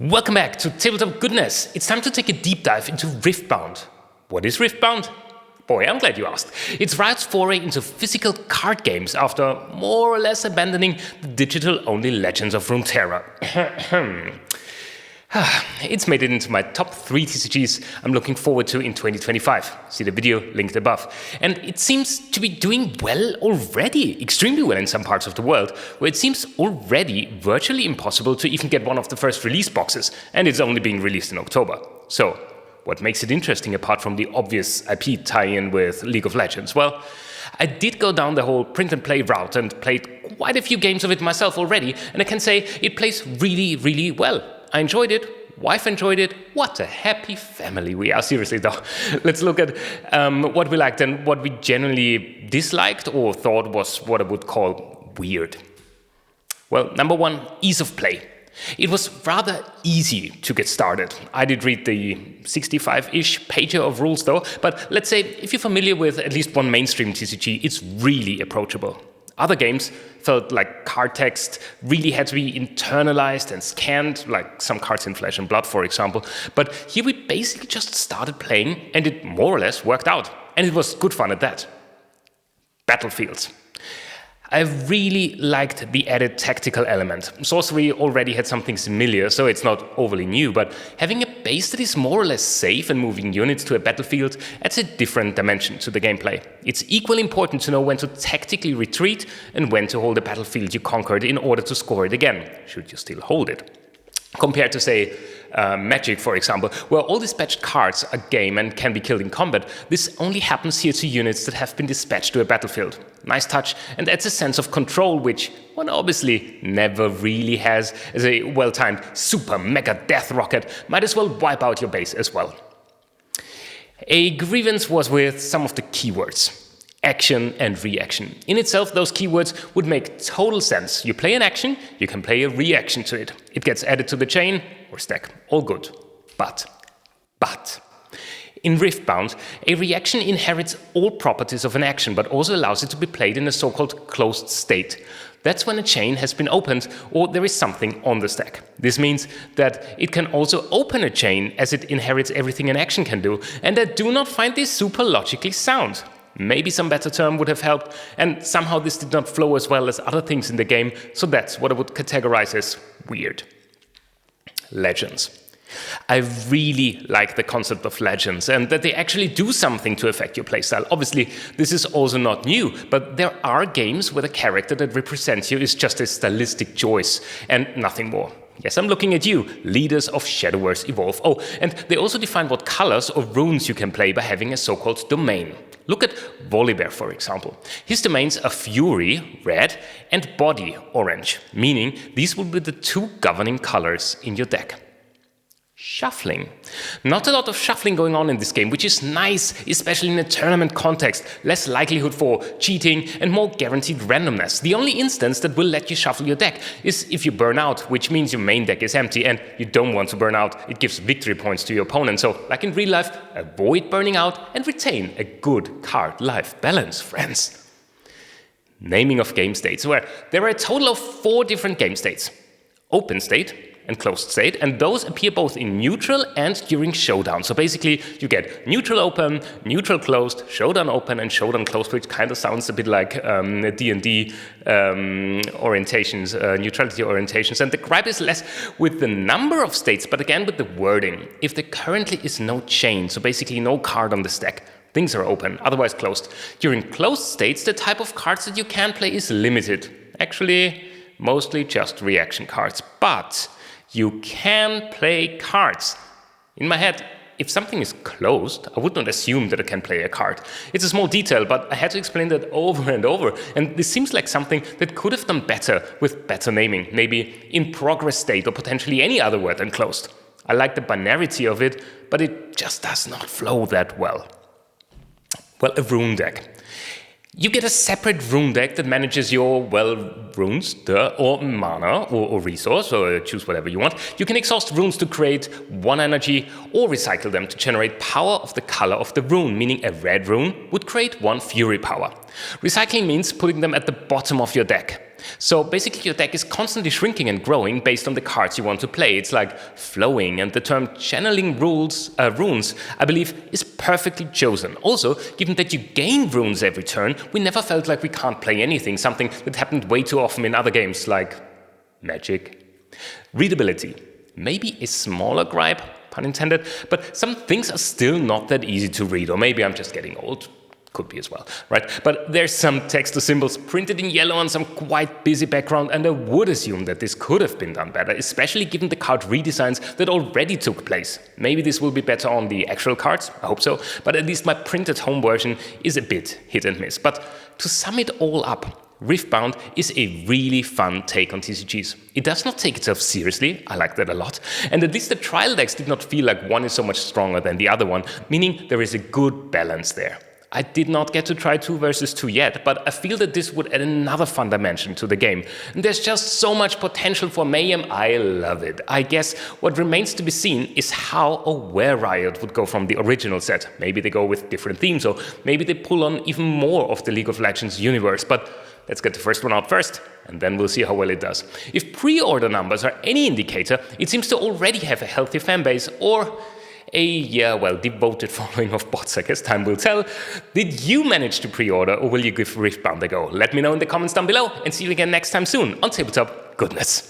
Welcome back to Tabletop Goodness. It's time to take a deep dive into Riftbound. What is Riftbound? Boy, I'm glad you asked. It's Riot's foray into physical card games after more or less abandoning the digital-only Legends of Runeterra. It's made it into my top 3 TCGs I'm looking forward to in 2025. See the video linked above. And it seems to be doing well already, extremely well in some parts of the world, where it seems already virtually impossible to even get one of the first release boxes, and it's only being released in October. So, what makes it interesting apart from the obvious IP tie-in with League of Legends? Well, I did go down the whole print and play route and played quite a few games of it myself already, and I can say it plays really, really well. I enjoyed it, wife enjoyed it, what a happy family we are. Seriously though, let's look at what we liked and what we generally disliked or thought was what I would call weird. Well, number 1, ease of play. It was rather easy to get started. I did read the 65-ish pager of rules though, but let's say if you're familiar with at least one mainstream TCG, it's really approachable. Other games felt like card text really had to be internalized and scanned, like some cards in Flesh and Blood, for example. But here we basically just started playing and it more or less worked out. And it was good fun at that. Battlefields. I really liked the added tactical element. Sorcery already had something similar, so it's not overly new, but having a base that is more or less safe and moving units to a battlefield adds a different dimension to the gameplay. It's equally important to know when to tactically retreat and when to hold a battlefield you conquered in order to score it again, should you still hold it. Compared to, say, Magic, for example, where all dispatched cards are game and can be killed in combat, this only happens here to units that have been dispatched to a battlefield. Nice touch, and adds a sense of control, which one obviously never really has, as a well-timed super mega death rocket might as well wipe out your base as well. A grievance was with some of the keywords. Action and reaction. In itself, those keywords would make total sense. You play an action, you can play a reaction to it. It gets added to the chain or stack. All good. But. In Riftbound, a reaction inherits all properties of an action, but also allows it to be played in a so-called closed state. That's when a chain has been opened or there is something on the stack. This means that it can also open a chain as it inherits everything an action can do, and I do not find this super logically sound. Maybe some better term would have helped, and somehow this did not flow as well as other things in the game, so that's what I would categorize as weird. Legends. I really like the concept of legends and that they actually do something to affect your playstyle. Obviously, this is also not new, but there are games where the character that represents you is just a stylistic choice and nothing more. Yes, I'm looking at you, leaders of Shadowverse Evolve. Oh, and they also define what colors or runes you can play by having a so-called domain. Look at Volibear, for example. His domains are Fury, red, and Body, orange, meaning these will be the 2 governing colors in your deck. Shuffling. Not a lot of shuffling going on in this game, which is nice, especially in a tournament context. Less likelihood for cheating and more guaranteed randomness. The only instance that will let you shuffle your deck is if you burn out, which means your main deck is empty and you don't want to burn out. It gives victory points to your opponent. So, like in real life, avoid burning out and retain a good card-life balance, friends. Naming of game states, where there are a total of 4 different game states. Open state and closed state, and those appear both in neutral and during showdown. So basically, you get neutral open, neutral closed, showdown open, and showdown closed, which kind of sounds a bit like D&D orientations, neutrality orientations. And the gripe is less with the number of states, but again with the wording. If there currently is no chain, so basically no card on the stack, things are open, otherwise closed. During closed states, the type of cards that you can play is limited. Actually, mostly just reaction cards, but you can play cards. In my head, if something is closed, I would not assume that I can play a card. It's a small detail, but I had to explain that over and over, and this seems like something that could have done better with better naming, maybe in progress state or potentially any other word than closed. I like the binarity of it, but it just does not flow that well. Well, a rune deck. You get a separate rune deck that manages your, well, runes, or mana, or resource, or choose whatever you want. You can exhaust runes to create 1 energy, or recycle them to generate power of the color of the rune, meaning a red rune would create 1 fury power. Recycling means putting them at the bottom of your deck. So basically your deck is constantly shrinking and growing based on the cards you want to play. It's like flowing, and the term channeling runes, I believe, is perfectly chosen. Also, given that you gain runes every turn, we never felt like we can't play anything, something that happened way too often in other games like Magic. Readability. Maybe a smaller gripe, pun intended, but some things are still not that easy to read, or maybe I'm just getting old. Could be as well, right? But there's some text or symbols printed in yellow on some quite busy background, and I would assume that this could have been done better, especially given the card redesigns that already took place. Maybe this will be better on the actual cards, I hope so, but at least my printed home version is a bit hit and miss. But to sum it all up, Riftbound is a really fun take on TCGs. It does not take itself seriously, I like that a lot, and at least the trial decks did not feel like one is so much stronger than the other one, meaning there is a good balance there. I did not get to try 2 versus 2 yet, but I feel that this would add another fun dimension to the game. And there's just so much potential for mayhem, I love it. I guess what remains to be seen is how or where Riot would go from the original set. Maybe they go with different themes, or maybe they pull on even more of the League of Legends universe, but let's get the first one out first, and then we'll see how well it does. If pre-order numbers are any indicator, it seems to already have a healthy fanbase, or a, devoted following of bots, I guess time will tell. Did you manage to pre-order, or will you give Riftbound a go? Let me know in the comments down below, and see you again next time soon on Tabletop Goodness.